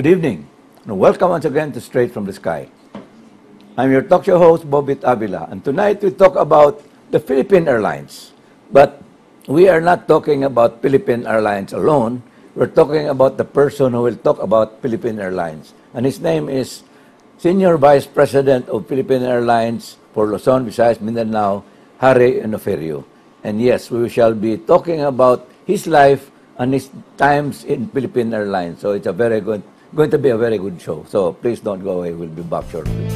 Good evening, and welcome once again to Straight from the Sky. I'm your talk show host, Bobit Avila, and tonight we talk about the Philippine Airlines. But we are not talking about Philippine Airlines alone. We're talking about the person who will talk about Philippine Airlines. And his name is Senior Vice President of Philippine Airlines for Luzon, Visayas, Mindanao, Harry Inoferio. And yes, we shall be talking about his life and his times in Philippine Airlines. So it's going to be a very good show. So please don't go away. We'll be back shortly.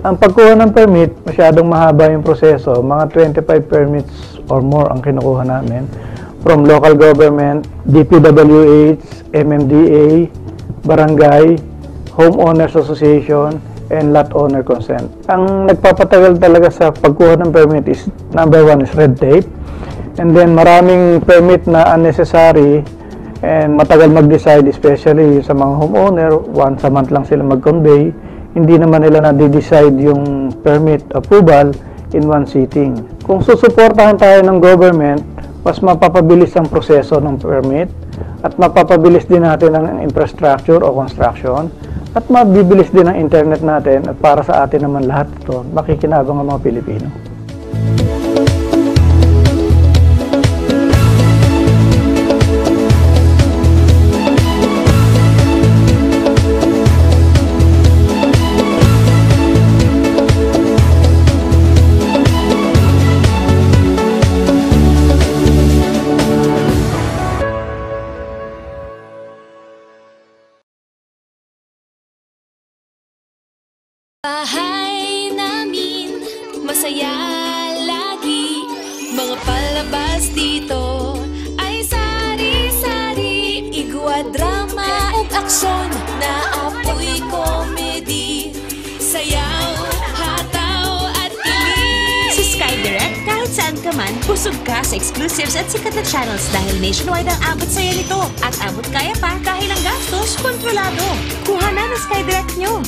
Ang pagkuha ng permit, masyadong mahaba yung proseso. Mga 25 permits or more ang kinukuha namin from local government, DPWH, MMDA, barangay, homeowners association, and lot owner consent. Ang nagpapatagal talaga sa pagkuha ng permit is, number one is red tape. And then maraming permit na unnecessary and matagal mag-decide, especially sa mga homeowner, once a month lang sila mag-convey. Hindi naman nila na-decide yung permit approval in one sitting. Kung susuportahan tayo ng government, mas mapapabilis ang proseso ng permit at mapapabilis din natin ang infrastructure o construction at mabibilis din ang internet natin at para sa atin naman lahat ito, makikinabang ang mga Pilipino. Bahay namin, masaya lagi. Mga palabas dito ay sari-sari. Igwa, drama ug aksyon na apoy comedy. Sayaw, hataw at kilig. Sa Sky Direct, kahit saan ka man, busog ka sa exclusives at sikat na channels dahil nationwide ang abot sa'yo nito. At abot kaya pa dahil ang gastos kontrolado. Kuha na ng Sky Direct nyo.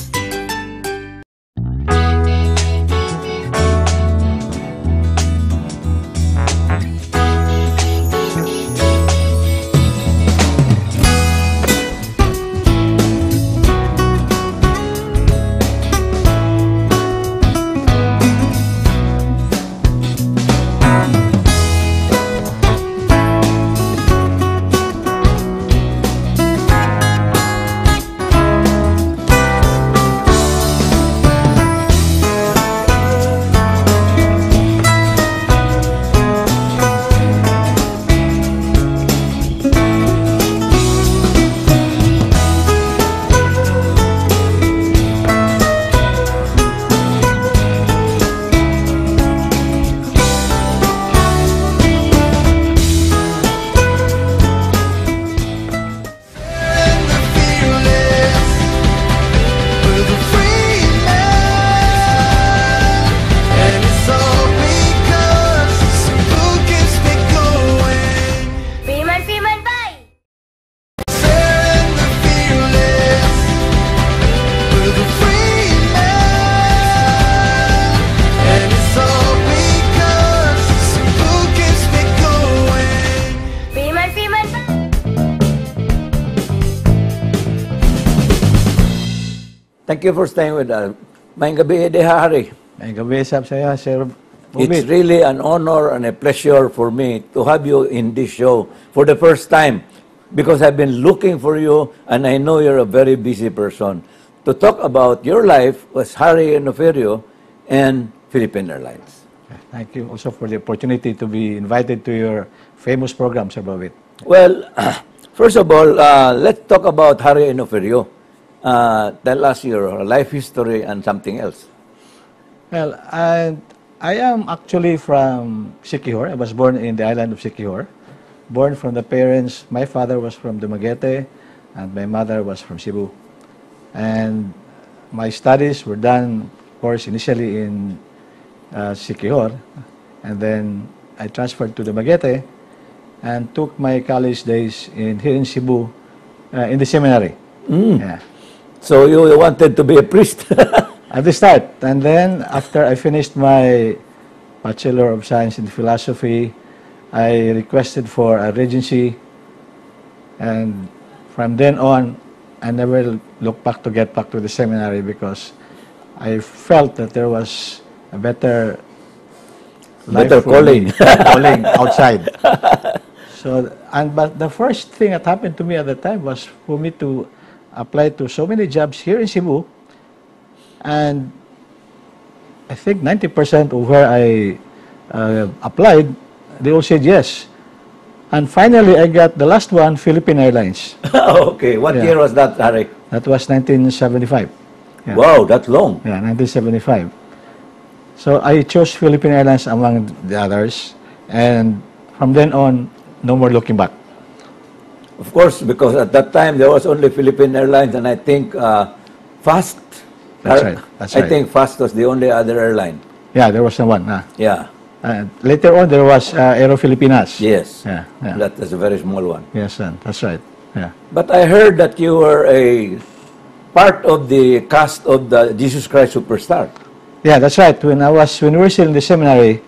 Thank you for staying with us. Maayong gabi, Harry. May gabi sab saya, Sir It's Bobit. really an honor and a pleasure for me to have you in this show for the first time because I've been looking for you and I know you're a very busy person. To talk about your life was Harry Inoferio and Philippine Airlines. Thank you also for the opportunity to be invited to your famous program, Sir Bobit. Well, first of all, let's talk about Harry Inoferio. Tell us your life history and something else. Well, I am actually from Siquijor. I was born in the island of Siquijor. Born from the parents, my father was from Dumaguete and my mother was from Cebu. And my studies were done, of course, initially in Siquijor. And then I transferred to Dumaguete and took my college days here in Cebu in the seminary. Yeah. So you wanted to be a priest? At the start, and then after I finished my Bachelor of Science in Philosophy, I requested for a regency, and from then on, I never looked back to get back to the seminary because I felt that there was a better life Better for me, calling. calling outside. So, but the first thing that happened to me at the time was for me to apply to so many jobs here in Cebu. And I think 90% of where I applied, they all said yes. And finally, I got the last one, Philippine Airlines. Okay, what Yeah. year was that, Harry? That was 1975. Yeah. Wow, that long. Yeah, 1975. So I chose Philippine Airlines among the others. And from then on, no more looking back. Of course, because at that time there was only Philippine Airlines and I think Fast. That's right. That's I right. think Fast was the only other airline. Yeah, there was one. Yeah. Later on, there was Aero Filipinas. Yes. Yeah, yeah. That is a very small one. Yes, that's right. Yeah. But I heard that you were a part of the cast of the Jesus Christ Superstar. Yeah, that's right. When we were still in the seminary,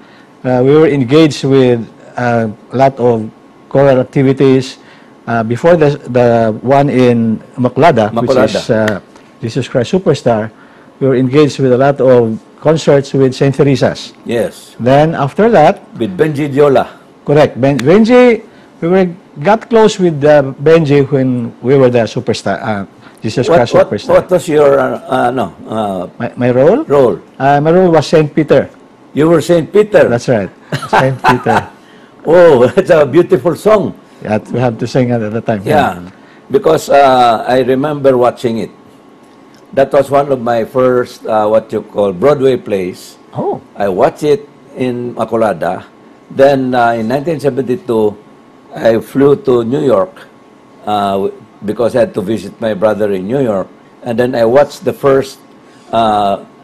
we were engaged with a lot of choral activities. Before the one in Macolada, which is Jesus Christ Superstar, we were engaged with a lot of concerts with Saint Teresa's. Yes. Then after that, With Benji Diola. correct, Benji, got close with Benji when we were the superstar, Jesus Christ Superstar. What was your My role? role? My role was Saint Peter. You were Saint Peter. That's right, Saint Peter. Oh, it's a beautiful song. Yeah, we have to sing it at the time. Yeah, because I remember watching it. That was one of my first, what you call, Broadway plays. Oh. I watched it in Macolada. Then in 1972, I flew to New York because I had to visit my brother in New York. And then I watched the first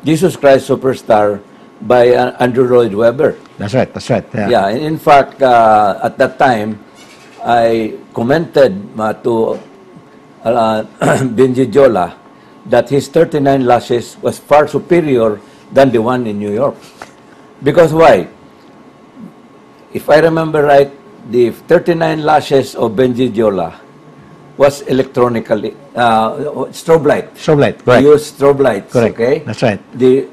Jesus Christ Superstar by Andrew Lloyd Webber. That's right. That's right. Yeah. Yeah, and in fact, at that time, I commented to Benji Jola that his 39 lashes was far superior than the one in New York. Because why? If I remember right, the 39 lashes of Benji Jola was electronically, strobe light. Strobe light. They Correct. used strobe lights, Correct. okay? That's right. The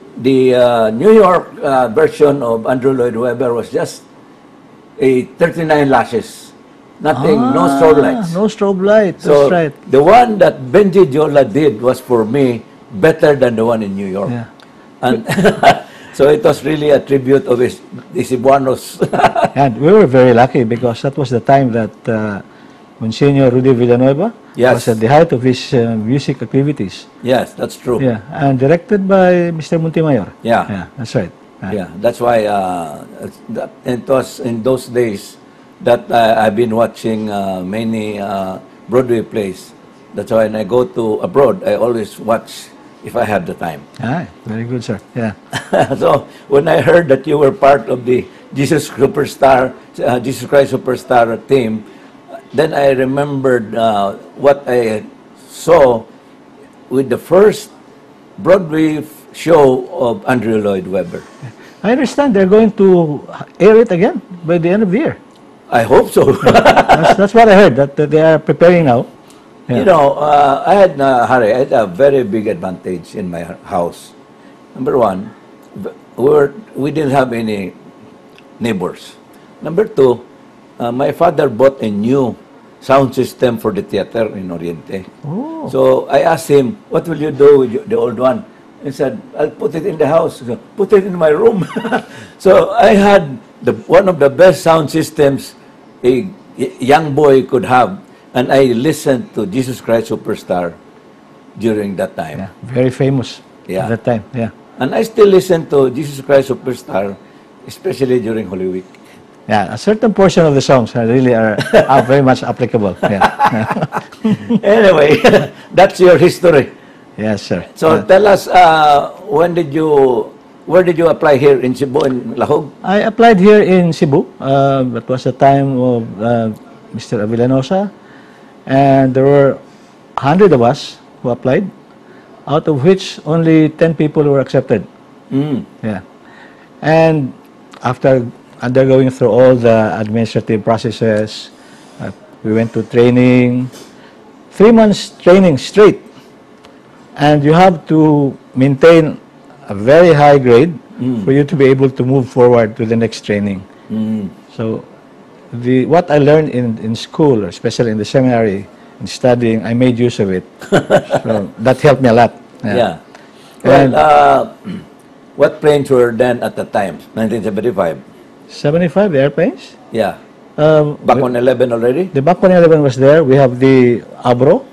New York version of Andrew Lloyd Webber was just a 39 lashes. Nothing, no strobe lights. No strobe lights. So That's right. the one that Benji Jola did was for me better than the one in New York. Yeah. And so it was really a tribute of his Cebuanos. And we were very lucky because that was the time that Monsignor Rudy Villanueva Yes. was at the height of his music activities. Yes, that's true. Yeah, and directed by Mr. Montemayor. Yeah. Yeah, that's right. Yeah, that's why it was in those days that I've been watching many Broadway plays. That's why when I go to abroad, I always watch if I have the time. Ah, very good, sir. Yeah. So when I heard that you were part of the Jesus Superstar, Jesus Christ Superstar team, then I remembered what I saw with the first Broadway show of Andrew Lloyd Webber. I understand they're going to air it again by the end of the year. I hope so. That's what I heard, that they are preparing now. You know, I had, Harry, I had a very big advantage in my house. Number one, we didn't have any neighbors. Number two, my father bought a new sound system for the theater in Oriente. Oh. So I asked him, what will you do with the old one? He said, I'll put it in the house. So, put it in my room. So I had one of the best sound systems a young boy could have. And I listened to Jesus Christ Superstar during that time. Yeah, very famous Yeah. at that time. Yeah. And I still listen to Jesus Christ Superstar, especially during Holy Week. Yeah, a certain portion of the songs really are very much applicable. Yeah. Anyway, that's your history. Yes, sir. So tell us, where did you apply here in Cebu, in Lahog? I applied here in Cebu. That was the time of Mr. Avila, and there were 100 of us who applied, out of which only 10 people were accepted. Yeah. And after undergoing through all the administrative processes, we went to training, 3 months training straight. And you have to maintain a very high grade for you to be able to move forward to the next training. So what I learned in school, especially in the seminary, in studying, I made use of it. So that helped me a lot. Yeah. Well, what planes were then at the time? 1975? 75, the airplanes? Yeah. Back on 11 already? The Back 11 was there. We have the Abro,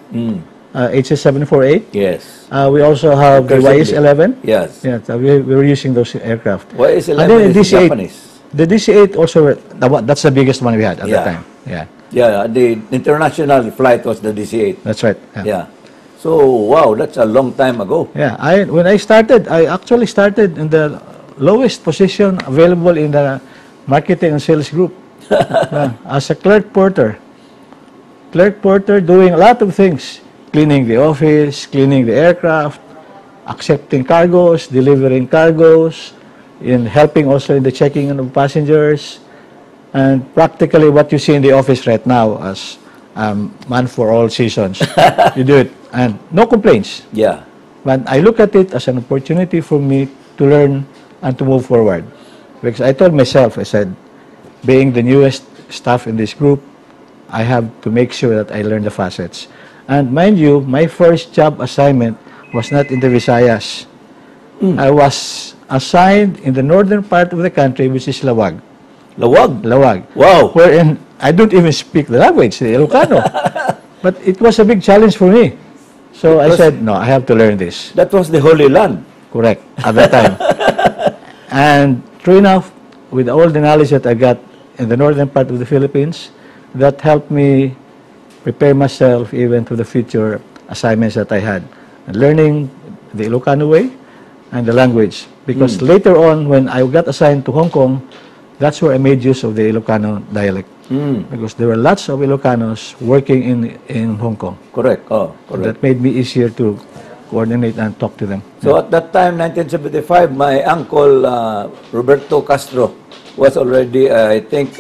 HS-748. Yes. We also have the YS-11. Yes. Yeah, so we were using those aircraft. YS-11 And then is the DC-8, Japanese. The DC-8 also, that's the biggest one we had at that time. Yeah. Yeah, the international flight was the DC-8. That's right. Yeah. So, wow, that's a long time ago. Yeah, when I started, I actually started in the lowest position available in the marketing and sales group as a clerk porter. Clerk porter doing a lot of things, cleaning the office, cleaning the aircraft, accepting cargoes, delivering cargoes, in helping also in the checking of passengers, and practically what you see in the office right now as man for all seasons. You do it, and no complaints. Yeah. But I look at it as an opportunity for me to learn and to move forward. Because I told myself, I said, being the newest staff in this group, I have to make sure that I learn the facets. And mind you, my first job assignment was not in the Visayas. I was assigned in the northern part of the country, which is Lawag. Lawag? Lawag. Wow. Wherein I don't even speak the language, the Ilocano. But it was a big challenge for me. So I said, no, I have to learn this. That was the Holy Land. Correct, at that time. And true enough, with all the knowledge that I got in the northern part of the Philippines, that helped me prepare myself even to the future assignments that I had. Learning the Ilocano way and the language. Because later on, when I got assigned to Hong Kong, that's where I made use of the Ilocano dialect. Because there were lots of Ilocanos working in Hong Kong. Correct. Oh, correct. That made me easier to coordinate and talk to them. So at that time, 1975, my uncle Roberto Castro was already, I think,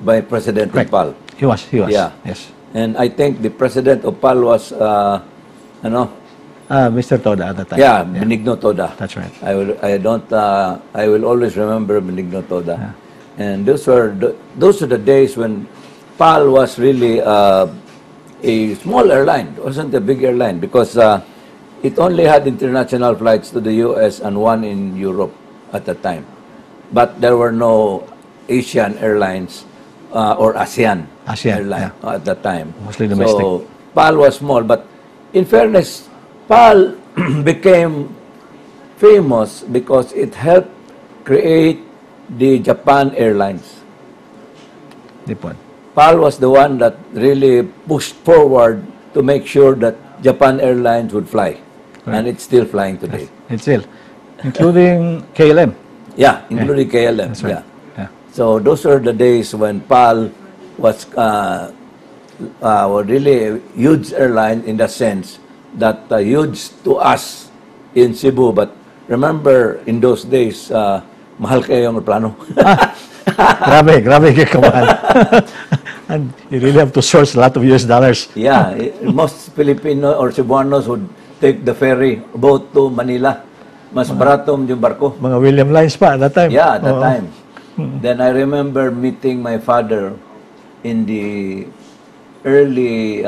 by president of PAL. He was. Yeah. Yes. And I think the president of PAL was, Mr. Toda at that time. yeah, Benigno Toda. That's right. I will always remember Benigno Toda. And those are the days when PAL was really a small airline. It wasn't a big airline because it only had international flights to the US and one in Europe at the time. But there were no Asian airlines or ASEAN airline at that time. Mostly domestic. So PAL was small, but in fairness, PAL became famous because it helped create the Japan Airlines. PAL was the one that really pushed forward to make sure that Japan Airlines would fly. Right. And it's still flying today. It's still. Including KLM. Yeah, including KLM. That's right. Yeah. So those are the days when PAL was really a huge airline in the sense that huge to us in Cebu. But remember, in those days, mahal kayo yung plano. Grabe kayo kamahal. And you really have to source a lot of US dollars. Yeah, most Filipino or Cebuanos would take the ferry boat to Manila. Mas barato yung barko. Mga William Lines pa at that time. Yeah, at that Oo. time. Then I remember meeting my father in the early,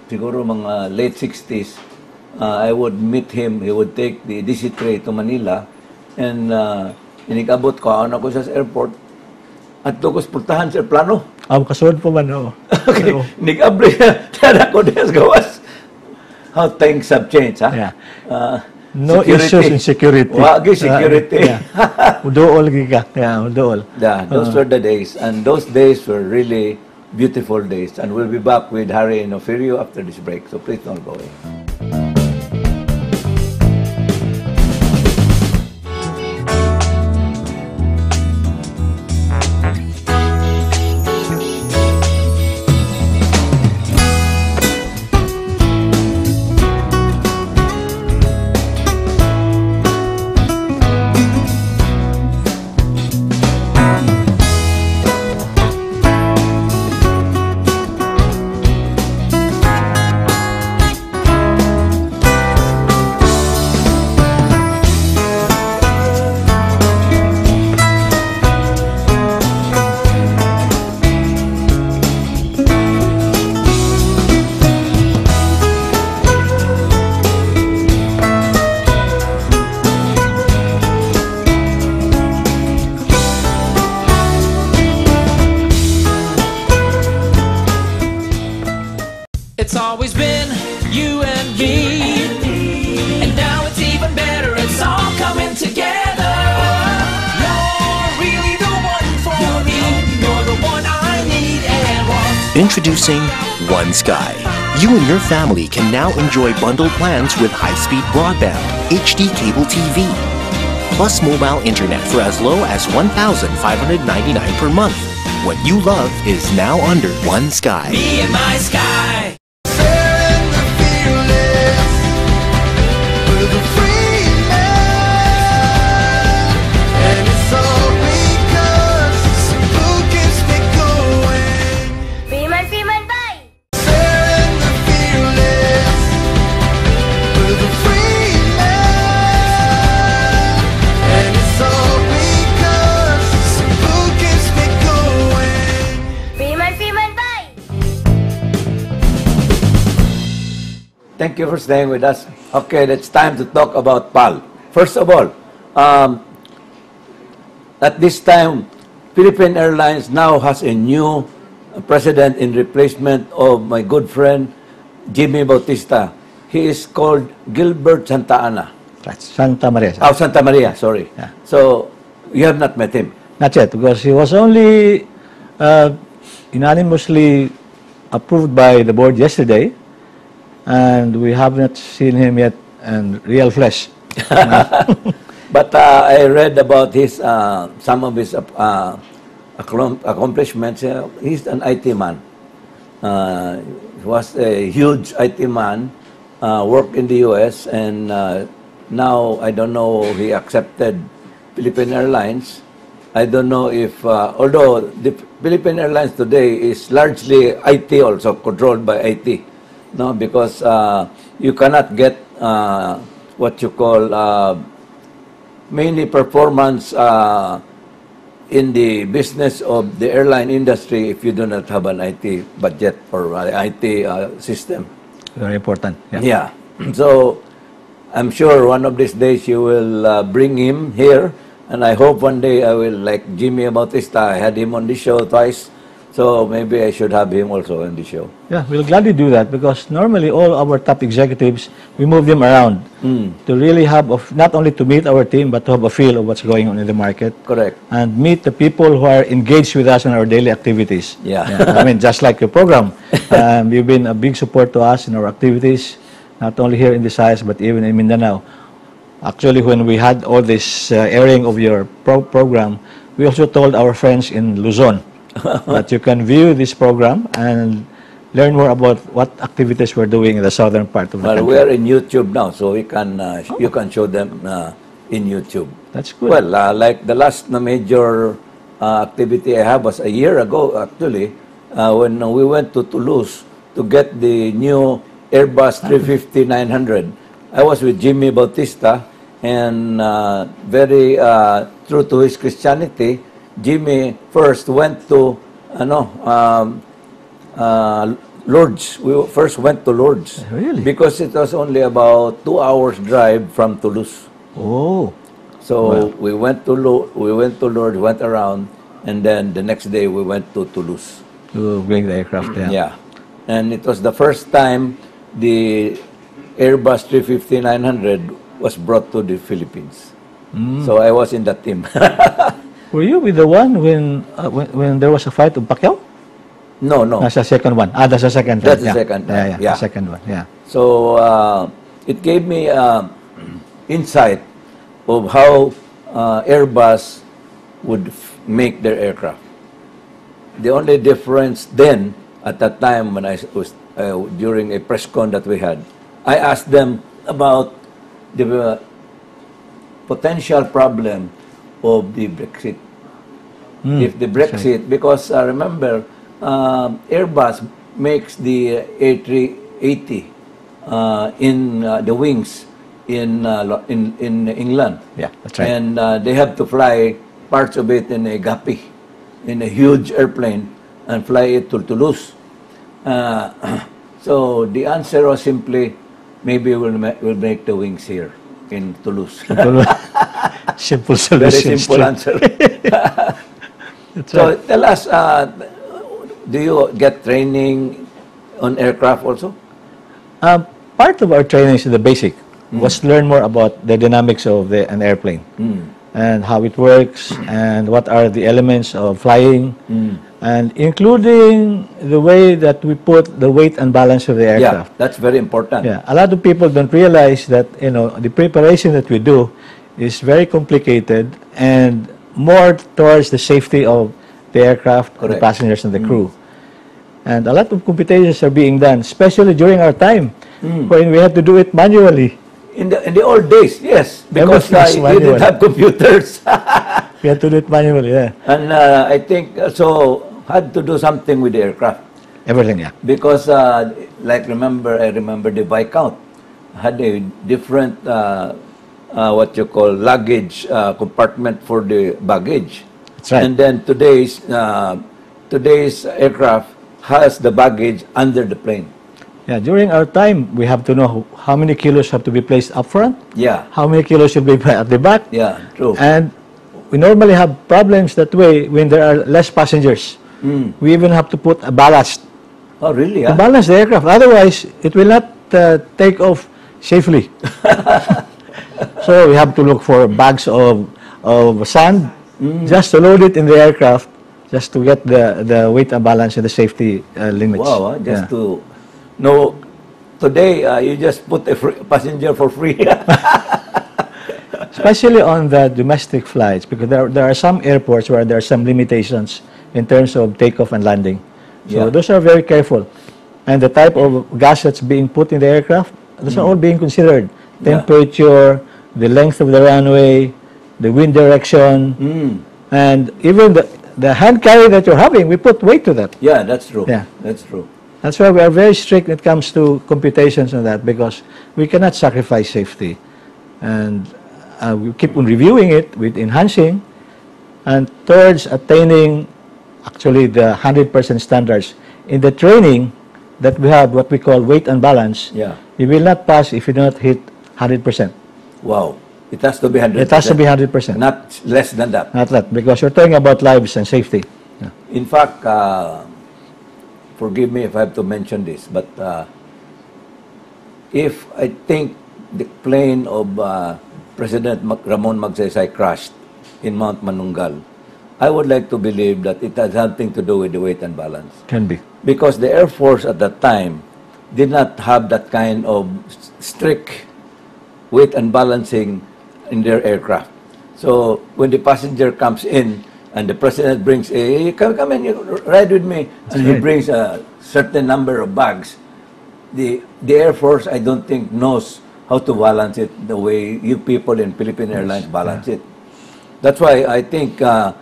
siguro mga late 60s. I would meet him. He would take the DC train to Manila. And inikabot ko, ako sa airport. At tukos pultahan sa plano. Kasunod po man, oo. Okay, Oo. nikabri na ko des gawas. How things have changed, ha? Yeah. No issues in security. Wagi security. Udool giga. Yeah, udool. Yeah, those were the days. And those days were really beautiful days. And we'll be back with Harry Inoferio after this break. So please don't go away. It's always been you and me, and now it's even better. It's all coming together. You're really the one for me. You're the one I need and want. Introducing One Sky. You and your family can now enjoy bundled plans with high-speed broadband, HD cable TV, plus mobile internet for as low as $1,599 per month. What you love is now under One Sky. Me and my sky. Thank you for staying with us. Okay, it's time to talk about PAL. First of all, at this time, Philippine Airlines now has a new president in replacement of my good friend, Jimmy Bautista. He is called Gilbert Santa Ana. That's Santa Maria. Oh, Santa Maria, sorry. Yeah. So, you have not met him? Not yet, because he was only unanimously approved by the board yesterday, and we have not seen him yet in real flesh. But I read about his some of his accomplishments. He's an IT man. He was a huge IT man, worked in the US, and now I don't know, he accepted Philippine Airlines. I don't know if, although the Philippine Airlines today is largely IT also, controlled by IT. No, because you cannot get what you call many performance in the business of the airline industry if you do not have an IT budget or IT system. Very important. Yeah. So I'm sure one of these days you will bring him here, and I hope one day I will, like Jimmy Bautista, I had him on the show twice. So maybe I should have him also on the show. Yeah, we'll gladly do that, because normally all our top executives, we move them around to really have, not only to meet our team, but to have a feel of what's going on in the market. Correct. And meet the people who are engaged with us in our daily activities. Yeah. I mean, just like your program. You've been a big support to us in our activities, not only here in Visayas, but even in Mindanao. Actually, when we had all this airing of your program, we also told our friends in Luzon that you can view this program and learn more about what activities we're doing in the southern part of the country. Well, we are in YouTube now, so we can you can show them in YouTube. That's good. Well, like the last major activity I have was a year ago, actually. when we went to Toulouse to get the new Airbus 350-900. I was with Jimmy Bautista, and very true to his Christianity, Jimmy first went to Lourdes. We first went to Lourdes. Really? Because it was only about 2 hours drive from Toulouse. Oh. So we went to Lourdes, went around, and then the next day we went to Toulouse. To bring the aircraft there. Yeah. And it was the first time the Airbus 350-900 was brought to the Philippines. So I was in that team. Were you with the one when there was a fight of Pacquiao? No. That's the second one. That's the second time. That's the second time. Yeah. The second one, yeah. So it gave me insight of how Airbus would make their aircraft. The only difference then, at that time when I was during a press con that we had, I asked them about the potential problem of the Brexit. If the Brexit, because remember, Airbus makes the A380 in the wings in England. Yeah, that's right. And they have to fly parts of it in a Guppy, in a huge airplane, and fly it to Toulouse. So the answer was simply, maybe we'll make the wings here in Toulouse. Simple Very solution. simple answer. That's So right. tell us, do you get training on aircraft also? Part of our training is the basic. Was to learn more about the dynamics of an airplane and how it works and what are the elements of flying and including the way that we put the weight and balance of the aircraft. Yeah, that's very important. Yeah, a lot of people don't realize that the preparation that we do is very complicated and more towards the safety of the aircraft, the Correct. passengers, and the crew. And a lot of computations are being done, especially during our time when we had to do it manually. In the old days, yes, because Everything's you manual. didn't have computers. We had to do it manually. Yeah, And I think so had to do something with the aircraft. everything. Yeah, Because, like I remember the Viscount had a different, what you call luggage compartment for the baggage. That's right. And then today's aircraft has the baggage under the plane. yeah. During our time, we have to know how many kilos have to be placed up front, Yeah, how many kilos should be at the back, yeah, true. and we normally have problems that way when there are less passengers. We even have to put a ballast Oh, really? to balance the aircraft. Otherwise, it will not take off safely. So we have to look for bags of sand just to load it in the aircraft, just to get the weight and balance and the safety limits. Wow, just Yeah. to know. Today, you just put a passenger for free. Especially on the domestic flights, because there are some airports where there are some limitations in terms of takeoff and landing. So Yeah. those are very careful. And the type of gas that's being put in the aircraft, those are all being considered. Yeah. Temperature, the length of the runway, the wind direction, and even the hand carry that you're having, we put weight to that. Yeah, that's true. Yeah. That's true. That's why we are very strict when it comes to computations on that, because we cannot sacrifice safety. And we keep on reviewing it with enhancing and towards attaining actually the 100% standards. In the training that we have, what we call weight and balance, Yeah. you will not pass if you do not hit 100%. Wow. It has to be 100%. It has to be 100%. Not less than that. Not that, because you're talking about lives and safety. Yeah. In fact, forgive me if I have to mention this, but if I think the plane of President Ramon Magsaysay crashed in Mount Manungal, I would like to believe that it has something to do with the weight and balance. Can be. Because the Air Force at that time did not have that kind of strict weight and balancing in their aircraft. So when the passenger comes in and the president brings come in, you ride with me, and he right. brings a certain number of bags, the Air Force, I don't think, knows how to balance it the way you people in Philippine Airlines balance it. That's why I think the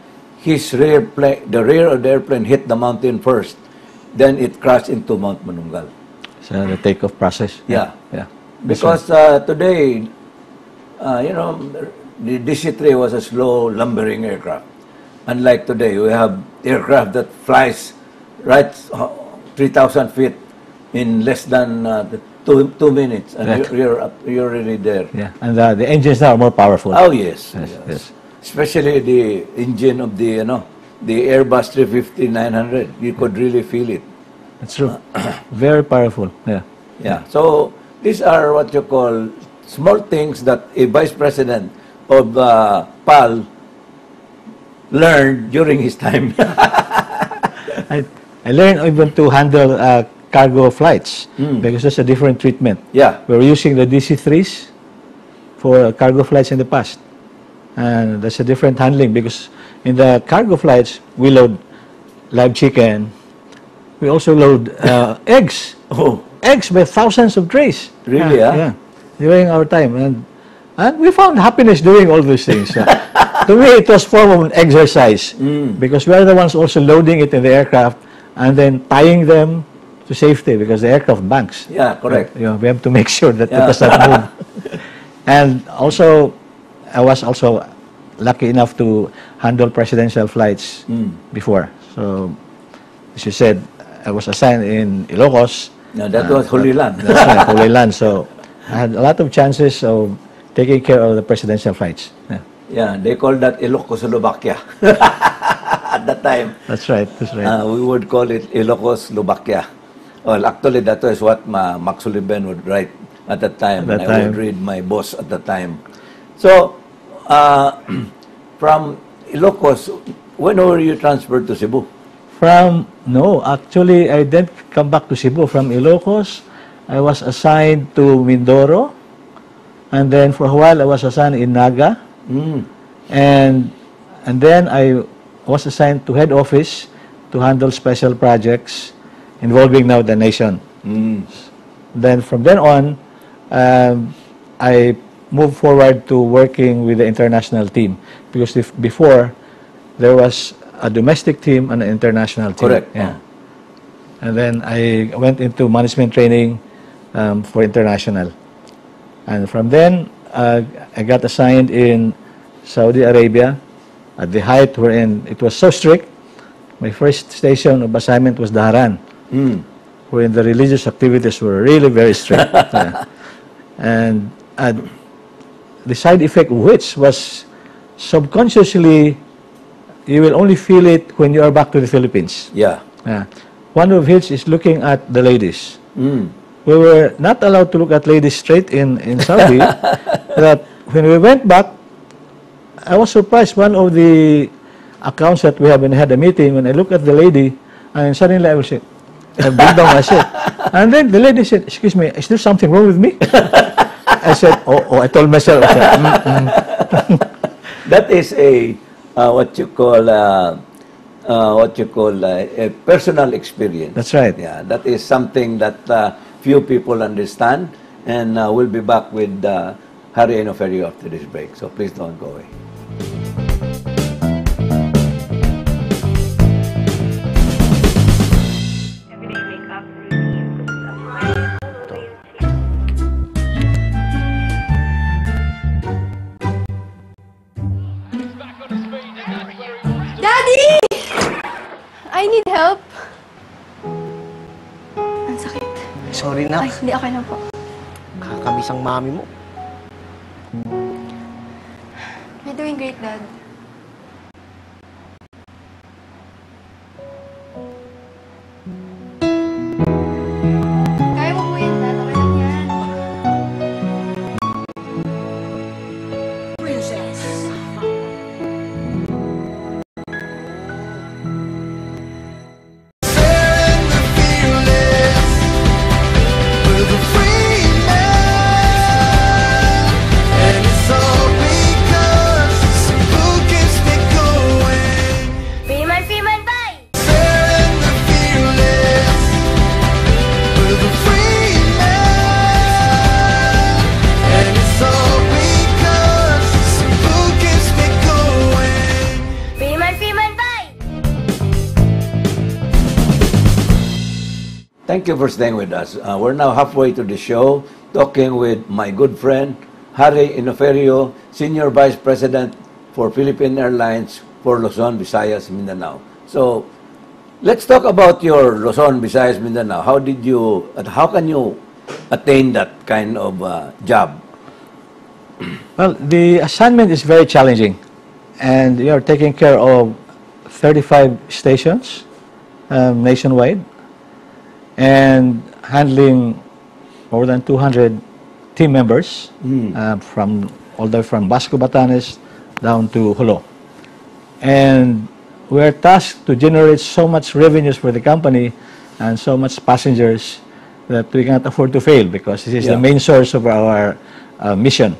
rear of the airplane hit the mountain first, then it crashed into Mount Manungal. So the takeoff process. Yeah. Yeah. Because today, the DC-3 was a slow, lumbering aircraft. Unlike today, we have aircraft that flies right 3,000 feet in less than 2 minutes, and Right. you're already there. Yeah. And the engines now are more powerful. Oh yes, Yes, yes. yes. Especially the engine of the the Airbus 350-900. You could really feel it. That's true. Very powerful. Yeah. Yeah. So these are what you call small things that a vice president of PAL learned during his time. I learned even to handle cargo flights because there's a different treatment. Yeah. We were using the DC-3s for cargo flights in the past. And there's a different handling because in the cargo flights, we load live chicken. We also load eggs. Oh, Eggs by thousands of trays. Really, Yeah. During our time. And we found happiness doing all these things. To me, it was form of an exercise because we are the ones also loading it in the aircraft and then tying them to safety because the aircraft banks. yeah, correct. You know, we have to make sure that Yeah. it does not move. And also, I was also lucky enough to handle presidential flights before. So, as you said, I was assigned in Ilocos. No, that was Holy Land. That's right, Holy Land. So, I had a lot of chances of taking care of the presidential flights. Yeah. Yeah, they called that Ilocoslovakia. At that time, That's right. That's right. we would call it Ilocoslovakia. Well, actually, that was what Max Sullivan would write at that time. At and that I time. would read my boss at the time. So, from Ilocos, when were you transferred to Cebu? No, actually, I didn't come back to Cebu. From Ilocos, I was assigned to Mindoro. And then for a while, I was assigned in Naga. And then I was assigned to head office to handle special projects involving now the nation. Then from then on, I moved forward to working with the international team because before there was a domestic team and an international team. Correct. Yeah. And then I went into management training for international. And from then, I got assigned in Saudi Arabia at the height wherein it was so strict. My first station of assignment was Daharan, wherein the religious activities were really very strict. And the side effect of which was subconsciously, you will only feel it when you are back to the Philippines. Yeah. One of which is looking at the ladies. We were not allowed to look at ladies straight in Saudi. That when we went back, I was surprised. One of the accounts that we have when I had a meeting, when I looked at the lady, and suddenly I was I broke down myself. And then the lady said, "Excuse me, is there something wrong with me?" I said, "Oh, I told myself." I said, That is a what you call a personal experience. That's right. Yeah, that is something that few people understand, and we'll be back with Harry Inoferio after this break. So please don't go away. Daddy! I need help. Ang sakit. Sorry na, Ay, hindi, okay na po. kakabis ang mami mo. You're doing great, Dad. Kaya mo po yan, Dad. Okay lang yan. And it's all because Thank you for staying with us. We're now halfway to the show, talking with my good friend, Harry Inoferio, Senior Vice President for Philippine Airlines for Luzon, Visayas, Mindanao. So, let's talk about your Luzon, Visayas, Mindanao. How can you attain that kind of job? Well, the assignment is very challenging, and you are taking care of 35 stations nationwide and handling more than 200 team members from all the way from Basco, Batanes down to Hulo. And we are tasked to generate so much revenues for the company and so much passengers that we cannot afford to fail, because this is the main source of our mission.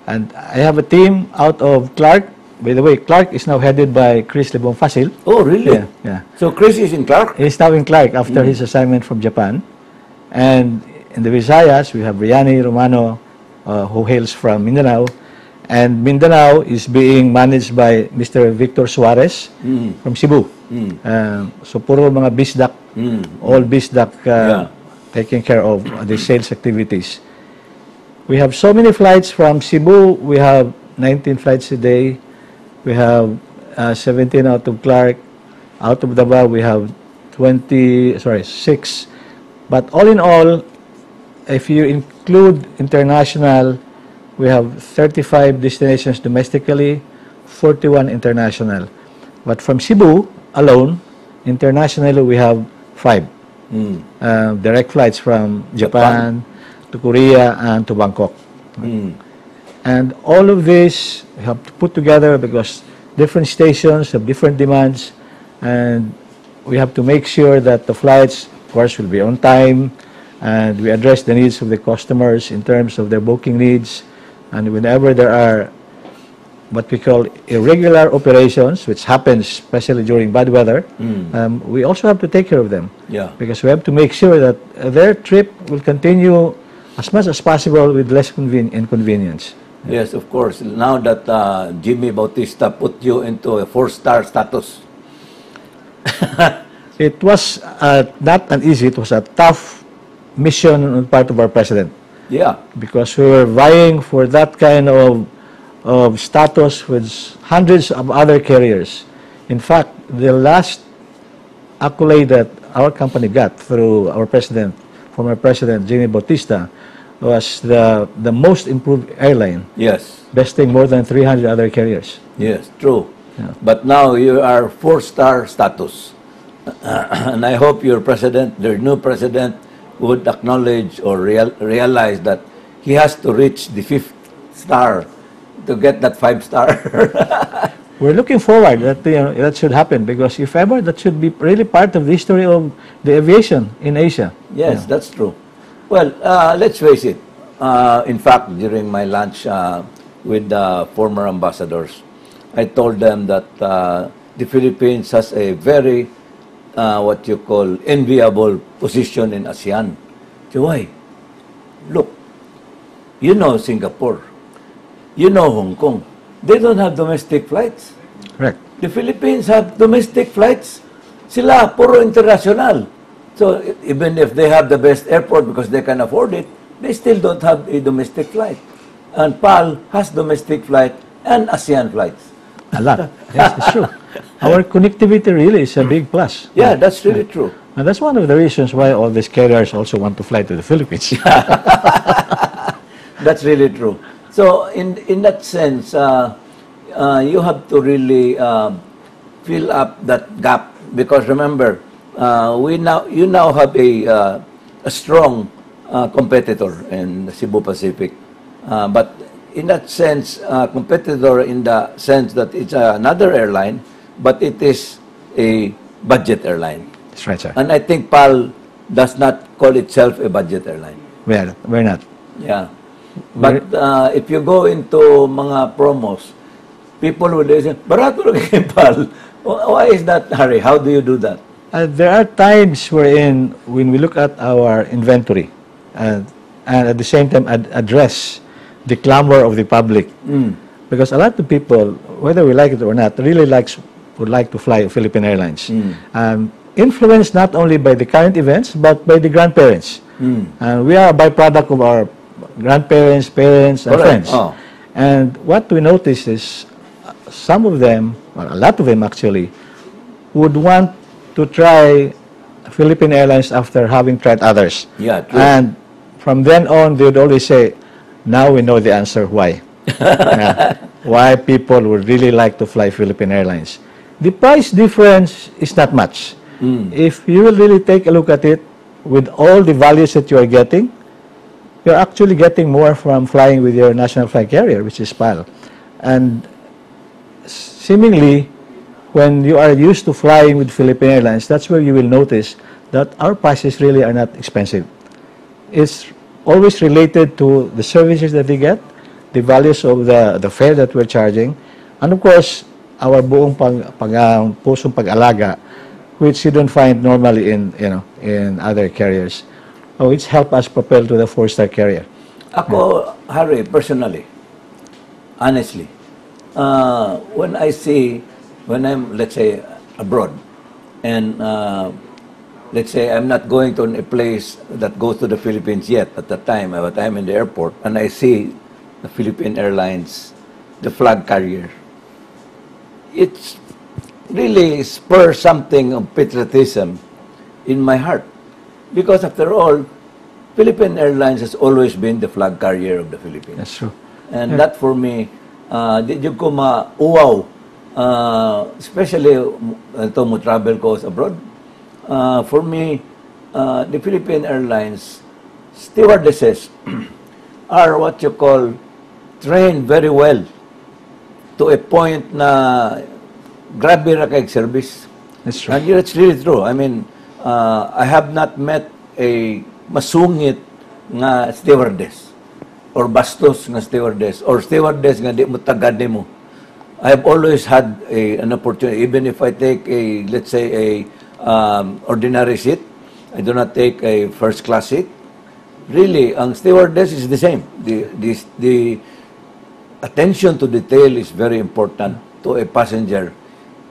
And I have a team out of Clark. By the way, Clark is now headed by Chris Lebon Fasil. Oh, really? Yeah, yeah. So Chris is in Clark? He's now in Clark after his assignment from Japan. And in the Visayas, we have Riani Romano, who hails from Mindanao. And Mindanao is being managed by Mr. Victor Suarez from Cebu. So puro mga bisdak, all bisdak taking care of the sales activities. We have so many flights from Cebu. We have 19 flights a day. We have 17 out of Clark. Out of Davao, we have 6. But all in all, if you include international, we have 35 destinations domestically, 41 international. But from Cebu alone, internationally, we have 5 direct flights from Japan to Korea and to Bangkok. And all of this we have to put together because different stations have different demands, and we have to make sure that the flights, of course, will be on time, and we address the needs of the customers in terms of their booking needs. And whenever there are what we call irregular operations, which happens especially during bad weather, we also have to take care of them. Yeah. Because we have to make sure that their trip will continue as much as possible with less inconvenience. Yes, of course. Now that Jimmy Bautista put you into a 4-star status. It was not an easy, it was a tough mission on part of our president. Yeah. Because we were vying for that kind of status with hundreds of other carriers. In fact, the last accolade that our company got through our president, former president Jimmy Bautista, was the most improved airline. Yes. Besting more than 300 other carriers. Yes, true. Yeah. But now you are 4-star status. And I hope your president, their new president, would acknowledge or realize that he has to reach the 5th star to get that 5-star. We're looking forward that that should happen, because if ever, that should be really part of the history of the aviation in Asia. Yes, that's true. Well, let's face it. In fact, during my lunch with the former ambassadors, I told them that the Philippines has a very, what you call, enviable position in ASEAN. So why? Look, you know Singapore, you know Hong Kong. They don't have domestic flights. Correct. The Philippines have domestic flights. Sila, puro international. So even if they have the best airport because they can afford it, they still don't have a domestic flight. And PAL has domestic flight and ASEAN flights. A lot. Yes, it's true. Our connectivity really is a big plus. Yeah, that's really true. And that's one of the reasons why all these carriers also want to fly to the Philippines. That's really true. So in that sense, you have to really fill up that gap, because remember, you now have a strong competitor in Cebu Pacific, but in that sense, competitor in the sense that it's another airline, but it is a budget airline. That's right, sir. And I think PAL does not call itself a budget airline. We're not. Yeah. But if you go into mga promos, people would say, barato lang yung PAL. Why is that, Harry? How do you do that? There are times when we look at our inventory and at the same time address the clamor of the public. Because a lot of people, whether we like it or not, really would like to fly Philippine Airlines. influenced not only by the current events, but by the grandparents. And we are a byproduct of our grandparents, parents, and Correct. friends. Oh. And what we notice is some of them, or a lot of them actually, would want to try Philippine Airlines after having tried others. Yeah, true. And from then on, they would always say, now we know the answer why. Yeah. Why people would really like to fly Philippine Airlines. The price difference is not much. If you will really take a look at it, with all the values that you are getting, you're actually getting more from flying with your national flight carrier, which is PAL. And seemingly, when you are used to flying with Philippine Airlines, that's where you will notice that our prices really are not expensive. It's always related to the services that they get, the values of the fare that we're charging, and of course, our buong pusong pag-alaga, which you don't find normally in other carriers. So it's helped us propel to the 4-star carrier. Ako, Harry, personally, honestly, when I'm, let's say, abroad, and let's say I'm not going to a place that goes to the Philippines yet at the time, but I'm in the airport, and I see the Philippine Airlines, the flag carrier, it's really spurs something of patriotism in my heart. Because after all, Philippine Airlines has always been the flag carrier of the Philippines. That's true. And that for me, di ko mauwaw, especially ito mo travel ko abroad. For me, the Philippine Airlines stewardesses are what you call trained very well to a point na grabe ra kay service. That's true. And it's really true. I mean, I have not met a masungit nga stewardess or bastos nga stewardess or stewardess nga di mo tagad mo. I have always had an opportunity, even if I take a, let's say, a ordinary seat, I do not take a first class seat. Really, ang stewardess is the same. The attention to detail is very important to a passenger,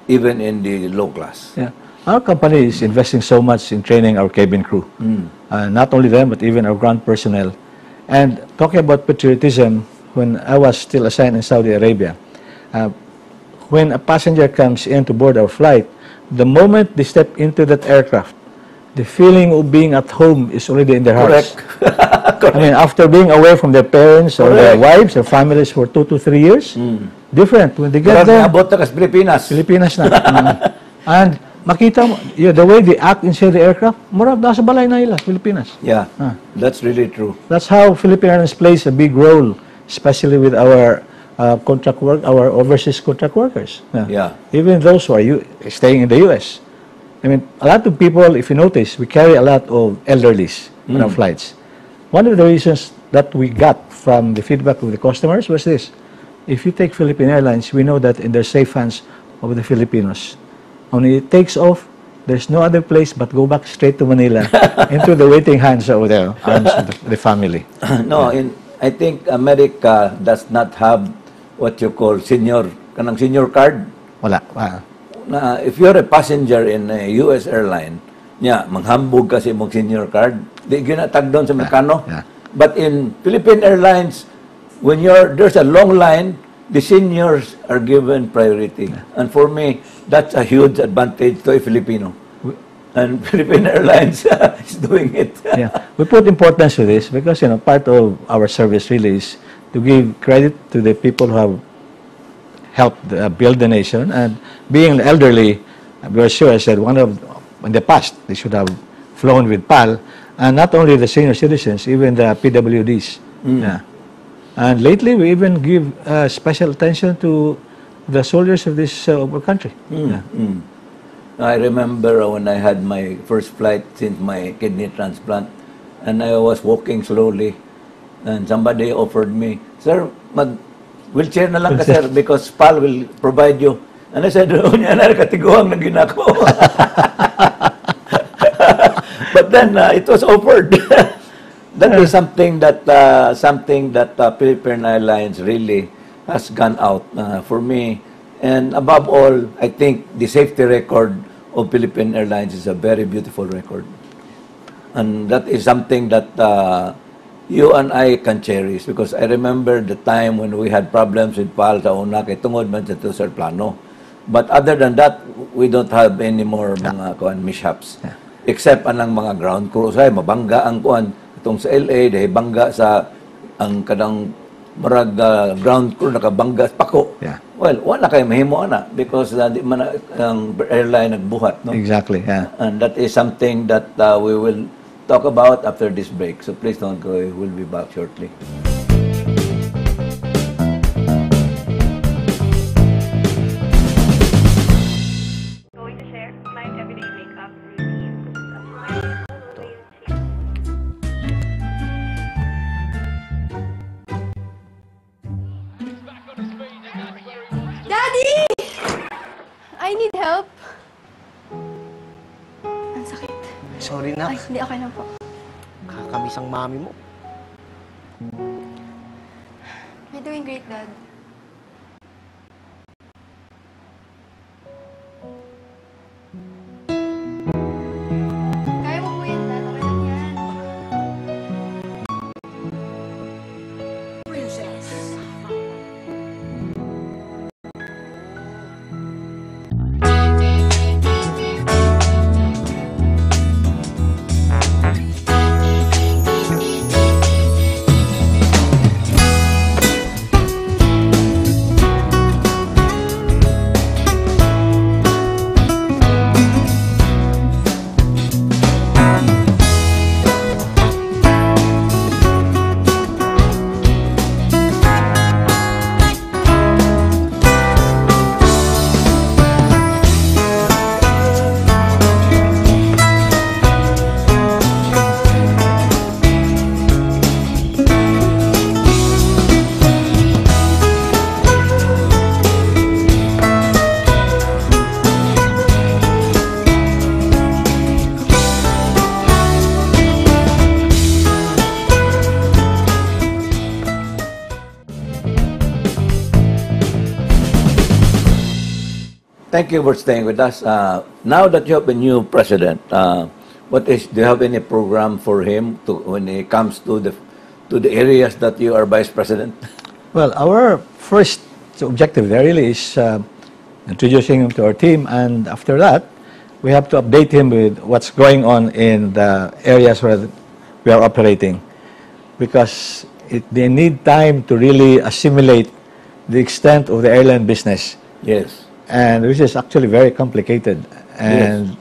even in the low class. Yeah. Our company is investing so much in training our cabin crew. Not only them, but even our ground personnel. And talking about patriotism, when I was still assigned in Saudi Arabia, when a passenger comes in to board our flight, the moment they step into that aircraft, the feeling of being at home is already in their hearts. Correct. I mean, after being away from their parents or their wives or families for 2 to 3 years, different. When they get there, Abot na kas Pilipinas. Pilipinas na. And makita mo, the way they act inside the aircraft, murag nasa balay na ila, Pilipinas. Yeah, that's really true. That's how Philippine Airlines plays a big role, especially with our contract work, our overseas contract workers. Yeah. Even those who are staying in the U.S. I mean, a lot of people, if you notice, we carry a lot of elderlies on our flights. One of the reasons that we got from the feedback of the customers was this: if you take Philippine Airlines, we know that in their safe hands of the Filipinos. When it takes off, there's no other place but go back straight to Manila into the waiting hands of the family. No, I think America does not have what you call senior card. Wala. Na if you're a passenger in a US airline, manghambog kasi mong senior card, di ginatag doon sa mekano. Yeah. But in Philippine Airlines, when there's a long line, the seniors are given priority. And for me, that's a huge advantage to a Filipino. And Philippine Airlines is doing it. Yeah, we put importance to this because part of our service really is to give credit to the people who have helped build the nation. And being elderly, we're sure I said in the past they should have flown with PAL, and not only the senior citizens, even the PWDs. Yeah. And lately, we even give special attention to the soldiers of this of our country. Yeah. I remember when I had my first flight since my kidney transplant, and I was walking slowly, and somebody offered me, "Sir, wheelchair na lang ka, sir, because PAL will provide you." And I said, "Oh, yan na katiguang na ginako." But then it was offered. That is something that Philippine Airlines really has gone out for me. And above all, I think the safety record of Philippine Airlines is a very beautiful record. And that is something that you and I can cherish because I remember the time when we had problems with PAL sa una kay tungod man sa Sir Plano. But other than that, we don't have any more mga mishaps. Except anang mga ground crew ay mabangga ang kuan itong sa LA dahil bangga sa ang kanang marag ground crew nakabangga sa pako. Yeah. Well, wala kay mahimo ana because di man ang airline nagbuhat, no? Exactly, yeah. And that is something that we will talk about after this break. So please don't go. We'll be back shortly. Going to share my everyday makeup routine. Daddy! I need help. Ang sakit. Sorry na. Ay, hindi, okay na po. Kakamiss ang mami mo. You're doing great, Dad. Kaya mo po yan, Dad. Okay lang yan. Thank you for staying with us. Now that you have a new president, do you have any program for him when it comes to the areas that you are vice president? Well, our first objective there really is introducing him to our team, and after that, we have to update him with what's going on in the areas where we are operating, because they need time to really assimilate the extent of the airline business. Yes. And which is actually very complicated. And,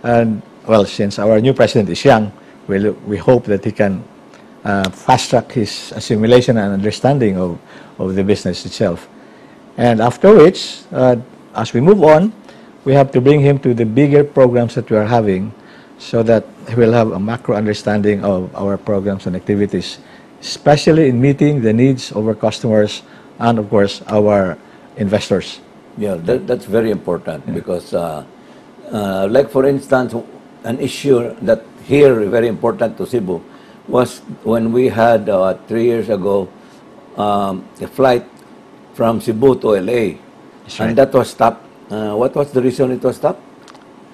and well, since our new president is young, we hope that he can fast track his assimilation and understanding of the business itself. And after which, as we move on, we have to bring him to the bigger programs that we are having so that he will have a macro understanding of our programs and activities, especially in meeting the needs of our customers and, of course, our investors. Yeah, that's very important because, like for instance, an issue that here very important to Cebu was when we had 3 years ago a flight from Cebu to LA, and that was stopped. What was the reason it was stopped?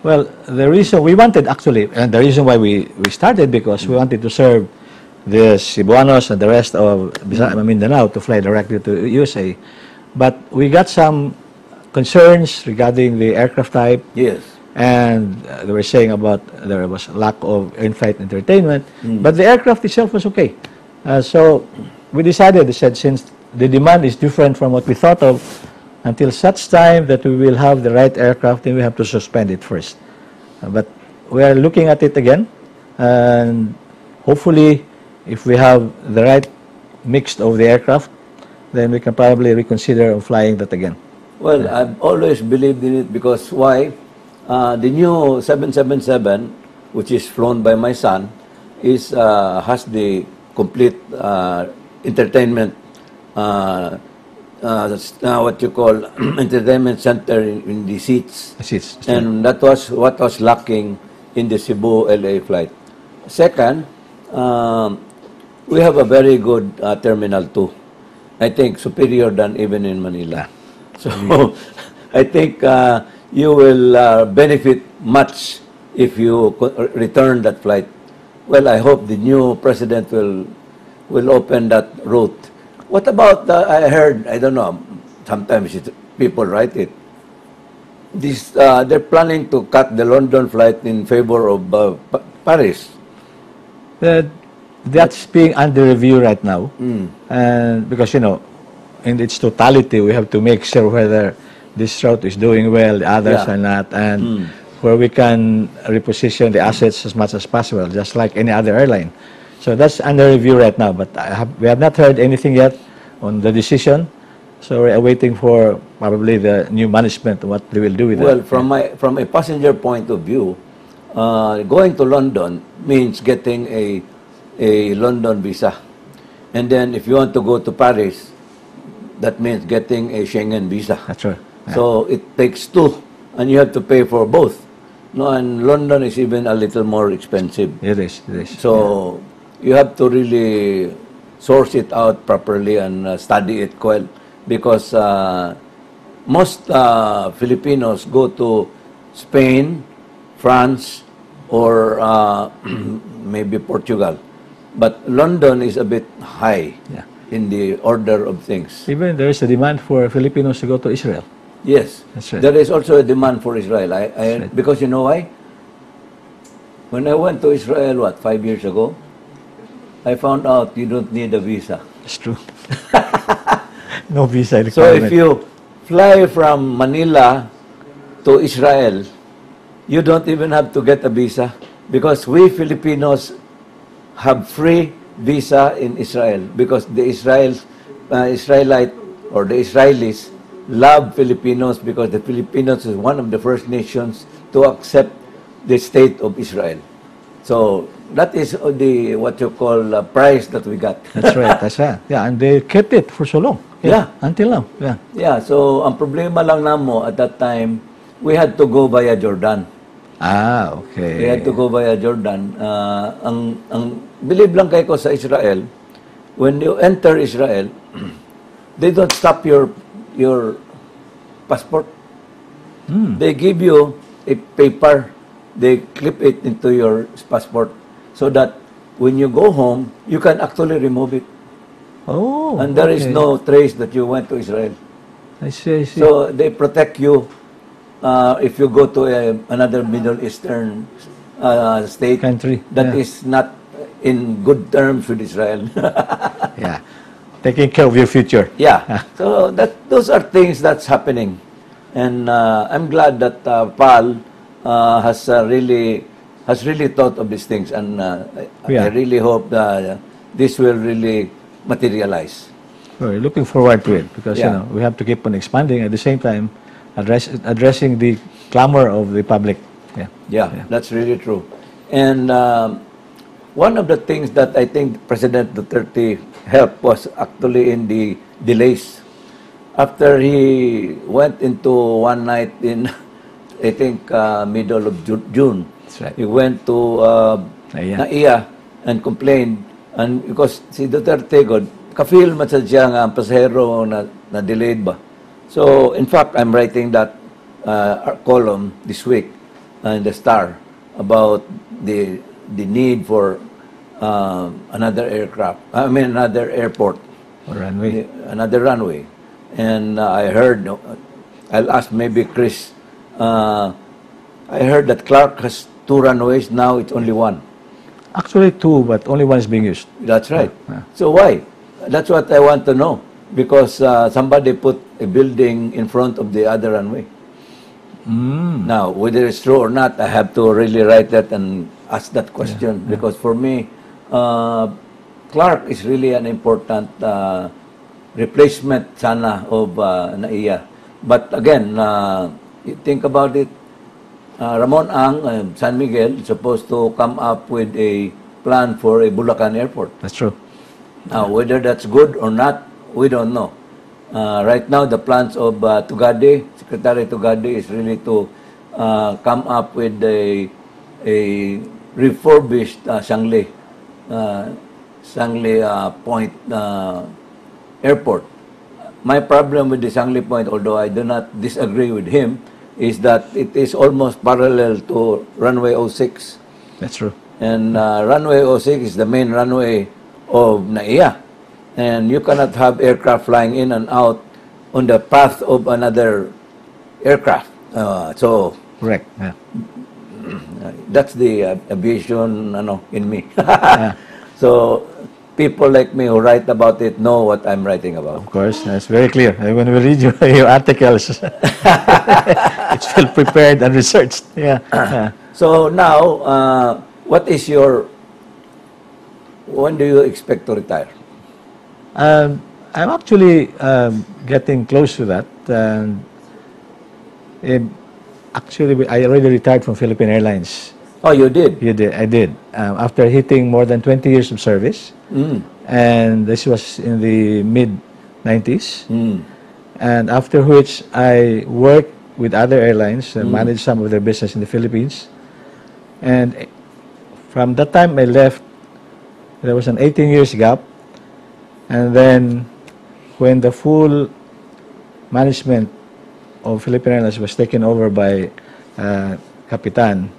Well, the reason we wanted actually, and the reason why we started because we wanted to serve the Cebuanos and the rest of Mindanao to fly directly to USA, but we got some concerns regarding the aircraft type. Yes. And they were saying about there was lack of in-flight entertainment, but the aircraft itself was okay. So we decided, since the demand is different from what we thought of, until such time that we will have the right aircraft, then we have to suspend it first. But we are looking at it again, and hopefully, if we have the right mix of the aircraft, then we can probably reconsider flying that again. Well, I've always believed in it because why? The new 777, which is flown by my son, has the complete entertainment, what you call entertainment center in the seats. And that was what was lacking in the Cebu-LA flight. Second, we have a very good Terminal 2. I think superior than even in Manila. So I think you will benefit much if you return that flight. Well, I hope the new president will open that route. What about, I heard, I don't know, sometimes people write it, they're planning to cut the London flight in favor of Paris. That's being under review right now. And because, in its totality, we have to make sure whether this route is doing well, the others Yeah. are not, and where we can reposition the assets as much as possible, just like any other airline. So that's under review right now, but we have not heard anything yet on the decision. So we're waiting for probably the new management, what they will do with Well, it. from a passenger point of view, going to London means getting a London visa. And then if you want to go to Paris, that means getting a Schengen visa. That's right. Yeah. So it takes two, and you have to pay for both. No, and London is even a little more expensive. It is. So you have to really source it out properly and study it well, because most Filipinos go to Spain, France, or maybe Portugal. But London is a bit high in the order of things. Even there is a demand for Filipinos to go to Israel. Yes, That's right. there is also a demand for Israel. right. Because you know why? When I went to Israel, 5 years ago, I found out you don't need a visa. It's true. No visa So requirement. if you fly from Manila to Israel, you don't even have to get a visa, because we Filipinos have free visa in Israel, because the Israelite or the Israelis love Filipinos, because the Filipinos is one of the first nations to accept the state of Israel. So that is the what you call prize that we got. That's right. That's right. Yeah, and they kept it for so long. Yeah. Until now. Yeah. Yeah, so ang problema lang namo at that time, we had to go via Jordan. Okay. We had to go via Jordan. Believe lang kayo ko sa Israel, when you enter Israel, they don't stop your passport. They give you a paper. They clip it into your passport so that when you go home, you can actually remove it. Oh. And there is okay. no trace that you went to Israel. I see. So they protect you if you go to another Middle Eastern state Country, that yeah. is not in good terms with Israel. Yeah. Taking care of your future. Yeah. So those are things that's happening, and I'm glad that PAL has really thought of these things, and I really hope that this will really materialize. We're looking forward to it because Yeah. we have to keep on expanding at the same time, addressing the clamor of the public. Yeah, that's really true. And one of the things that I think President Duterte helped was actually in the delays. After he went into one night in, I think, middle of June, That's right. he went to Naiya and complained. And because si Duterte God, ka-feel man siya nga ang pasahero na delayed ba. So, in fact, I'm writing that column this week in the Star about the need for another another airport, Or runway. another runway. And I heard, I'll ask maybe Chris, I heard that Clark has 2 runways, now it's only 1. Actually 2, but only one is being used. That's right. Yeah. So why? That's what I want to know. Because somebody put a building in front of the other runway. Now, whether it's true or not, I have to really write that and ask that question. Because for me, Clark is really an important replacement sana of Naiya. But again, you think about it, Ramon Ang, San Miguel, is supposed to come up with a plan for a Bulacan airport. That's true. Now, whether that's good or not, we don't know. Right now, the plans of Tugade, Secretary Tugade, is really to come up with a refurbished Shanghai Point airport. My problem with the Shanghai Point, although I do not disagree with him, is that it is almost parallel to runway 06. That's true. And runway 06 is the main runway of NAIA. And you cannot have aircraft flying in and out on the path of another aircraft. So Correct. Yeah. that's the aviation in me. So people like me who write about it know what I'm writing about. Of course, that's very clear. When we read your articles, it's well prepared and researched. Yeah. So now, when do you expect to retire? I'm actually getting close to that. Actually, I already retired from Philippine Airlines. Oh, you did? I did. After hitting more than 20 years of service, and this was in the mid-90s. And after which, I worked with other airlines and managed some of their business in the Philippines. And from that time I left, there was an 18 years gap. And then when the full management of Philippine Airlines was taken over by Kapitan,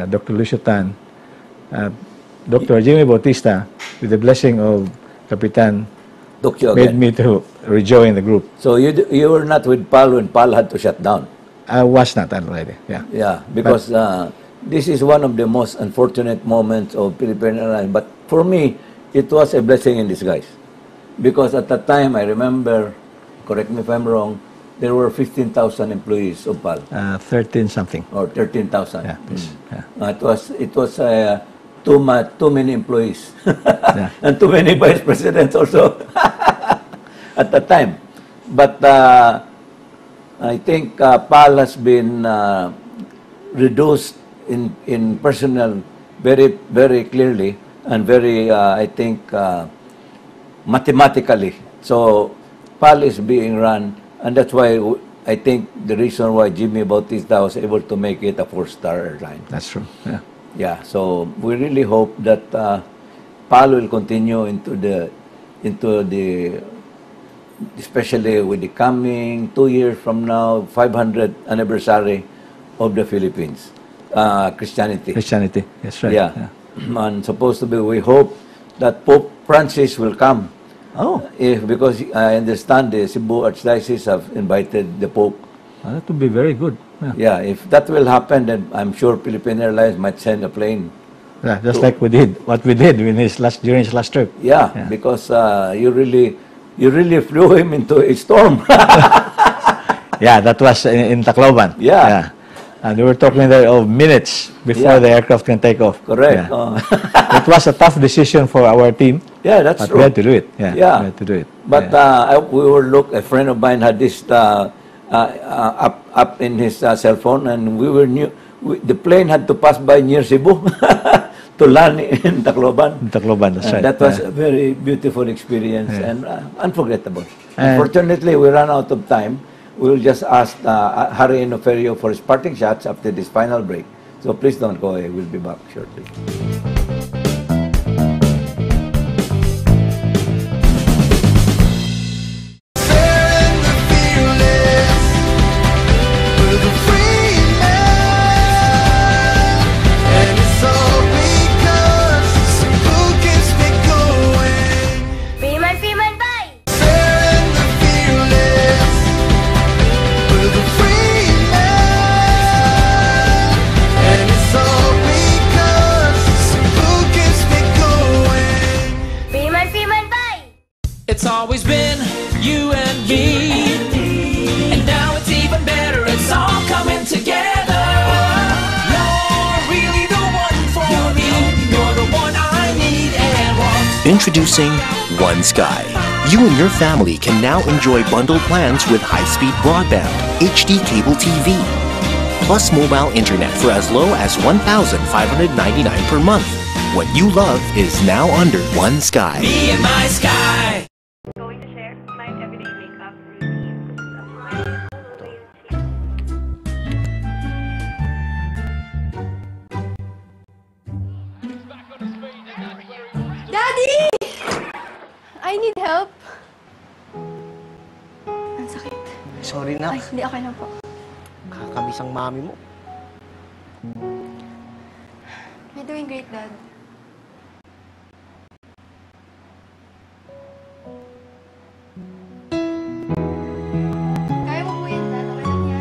Dr. Lucio Tan, Dr. Jimmy Bautista, with the blessing of Kapitan, made me to rejoin the group. So you were not with PAL when PAL had to shut down? I was not already, yeah. Yeah, because this is one of the most unfortunate moments of Philippine Airlines. But for me, it was a blessing in disguise. Because at that time, I remember, correct me if I'm wrong, there were 15,000 employees of PAL. 13 something. Or 13,000. Yeah, please. Yeah. It was too many employees. Yeah. And too many vice presidents also at that time. But I think PAL has been reduced in personnel very, very clearly and very, I think, mathematically. So PAL is being run, and that's why I think the reason why Jimmy Bautista was able to make it a 4-star airline. That's true. Yeah. Yeah. So we really hope that PAL will continue into the, especially with the coming 2 years from now, 500th anniversary of the Philippines, Christianity. Christianity, that's right. Yeah. And supposed to be, we hope that Pope Francis will come. Oh. Because I understand the Cebu Archdiocese have invited the Pope. That would be very good. Yeah. Yeah, if that will happen, then I'm sure Philippine Airlines might send a plane. Yeah, just like we did, what we did during his last trip. Yeah. Because you really flew him into a storm. Yeah, that was in Tacloban. Yeah. And we were talking there of minutes before the aircraft can take off. Correct. Yeah. It was a tough decision for our team. Yeah, that's but true. We had to do it. Yeah, we had to do it. But a friend of mine had this up in his cell phone, and the plane had to pass by near Cebu to land in Tacloban. In Tacloban, that's right. That was a very beautiful experience and unforgettable. Unfortunately, we ran out of time. We'll just ask Harry Inoferio for his parting shots after this final break. So please don't go away. We'll be back shortly. It's always been you and me, and now it's even better. It's all coming together. You're really the one for me. You're the one I need and want. Introducing One Sky. You and your family can now enjoy bundled plans with high-speed broadband, HD cable TV, plus mobile internet for as low as $1,599 per month. What you love is now under One Sky. Me and my sky. Going to share my everyday makeup routine. Daddy! I need help. Ang sakit. Sorry na. Ay, hindi, okay na po. Nakakamiss ang mami mo. You're doing great, Dad. Kaya mo po yan, Dad. Okay lang yan.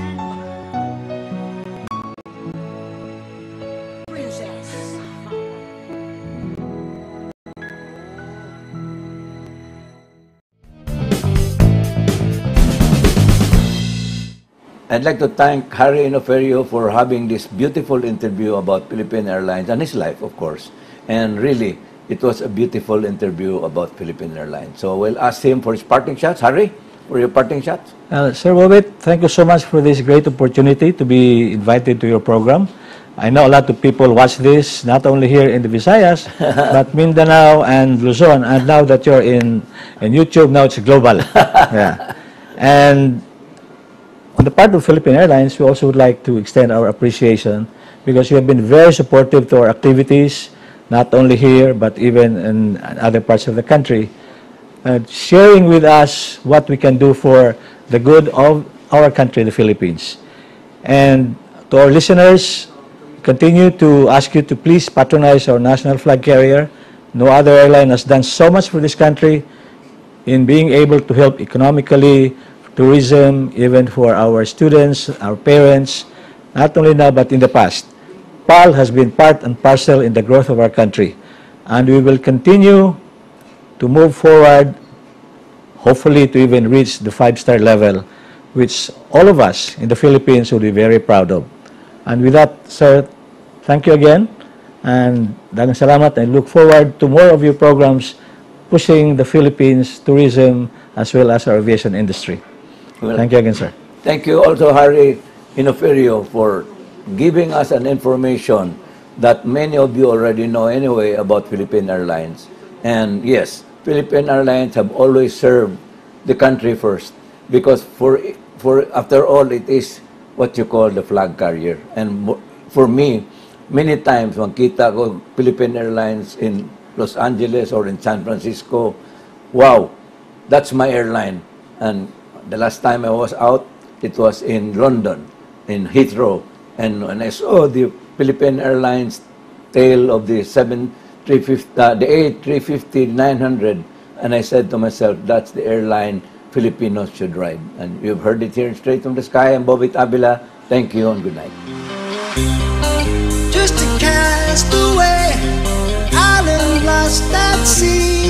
I'd like to thank Harry Inoferio for having this beautiful interview about Philippine Airlines and his life, of course. And really, it was a beautiful interview about Philippine Airlines. So we'll ask him for his parting shots. Harry, for your parting shots. Sir Bobit, thank you so much for this great opportunity to be invited to your program. I know a lot of people watch this, not only here in the Visayas, but Mindanao and Luzon. And now that you're in YouTube, now it's global. Yeah. And on the part of Philippine Airlines, we also would like to extend our appreciation because you have been very supportive to our activities, not only here, but even in other parts of the country, sharing with us what we can do for the good of our country, the Philippines. And to our listeners, continue to ask you to please patronize our national flag carrier. No other airline has done so much for this country in being able to help economically, tourism, even for our students, our parents, not only now but in the past. PAL has been part and parcel in the growth of our country. And we will continue to move forward, hopefully to even reach the 5-star level, which all of us in the Philippines will be very proud of. And with that, sir, thank you again. And dagang salamat, and look forward to more of your programs pushing the Philippines tourism as well as our aviation industry. Well, thank you again, sir. Thank you also, Harry Inoferio, for giving us an information that many of you already know anyway about Philippine Airlines. And yes, Philippine Airlines have always served the country first because for after all, it is what you call the flag carrier. And for me, many times when kita ko Philippine Airlines in Los Angeles or in San Francisco, wow, that's my airline. And the last time I was out, it was in London, in Heathrow. And when I saw the Philippine Airlines tail of the 8-350-900, and I said to myself, that's the airline Filipinos should ride. And you've heard it here straight from the sky. I'm Bobit Avila. Thank you and good night. Just a cast away, island lost at sea.